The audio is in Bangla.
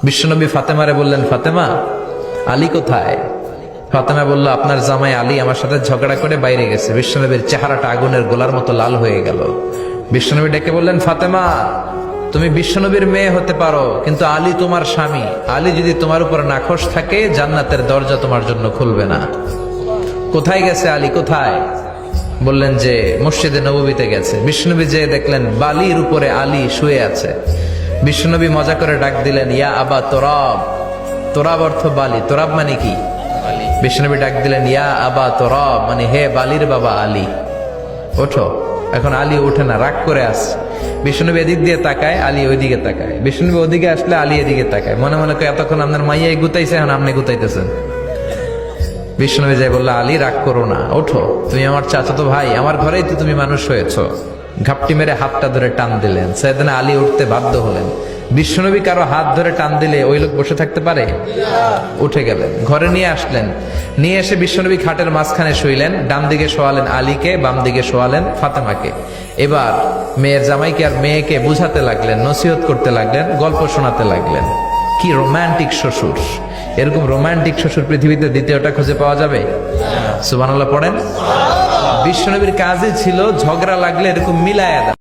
বিশ্বনবী ফাতেমারে বললেন, ফাতেমা, আলী কোথায়? ফাতেমা বলল, আপনার জামাই আলী আমার সাথে ঝগড়া করে বাইরে গেছে। বিশ্বনবীর চেহারাটা আগুনের গোলার মতো লাল হয়ে গেল। বিশ্বনবী ডেকে বললেন, ফাতেমা, তুমি বিশ্বনবীর মেয়ে হতে পারো, কিন্তু আলী তোমার স্বামী। আলী যদি তোমার উপর নাখোশ থাকে, জান্নাতের দরজা তোমার জন্য খুলবে না। কোথায় গেছে আলী, কোথায়? বললেন যে মসজিদে নববীতে গেছে। বিশ্বনবী যে দেখলেন বালির উপরে আলী শুয়ে আছে। বিশ্বনবী মজা করে ডাক দিলেন, ইয়া আবা তোরাব। তোরাব অর্থ বালি, তোরাব মানে কি? বিশ্বনবী ডাক দিলেন, ইয়া আবা তোরাব, মানে হে বালির বাবা আলী, ওঠো। এখন আলী ওঠে না, রাগ করে আসছে। বিশ্বনবী এদিক দিয়ে তাকায়, আলী ওইদিকে তাকায়। বিশ্বনবী ওদিকে আসলে আলী এদিকে তাকায়। মনে মনে কয়, এতক্ষণ আপনার মাইয়াই গুতাইছে, এখন আপনি গুতাইতেছেন। বিশ্বনবী যাই বলল, আলী রাগ করো না, ওঠো, তুমি আমার চাচাতো ভাই, আমার ঘরেই তো তুমি মানুষ হয়েছো। ঘাপটি মেরে হাতটা ধরে টান দিলেন। সাইয়েদনা আলী উঠতে বাধ্য হলেন। বিশ্বনবী কারো হাত ধরে টান দিলে ওই লোক বসে থাকতে পারে? উঠে গেলেন, ঘরে নিয়ে আসলেন। নিয়ে এসে বিশ্বনবী খাটের মাঝখানে শুইলেন। ডান দিকে শোয়ালেন আলীকে, বাম দিকে শোয়ালেন ফাতেমাকে। এবার মেয়ের জামাইকে আর মেয়েকে বুঝাতে লাগলেন, নসিহত করতে লাগলেন, গল্প শোনাতে লাগলেন। কি রোমান্টিক শ্বশুর! এরকম রোমান্টিক শ্বশুর পৃথিবীতে দ্বিতীয়টা খুঁজে পাওয়া যাবে? সুবহানাল্লাহ পড়েন। বিশ্বনবীর কাজই ছিল ঝগড়া লাগলে এরকম মিলায়া দেওয়া।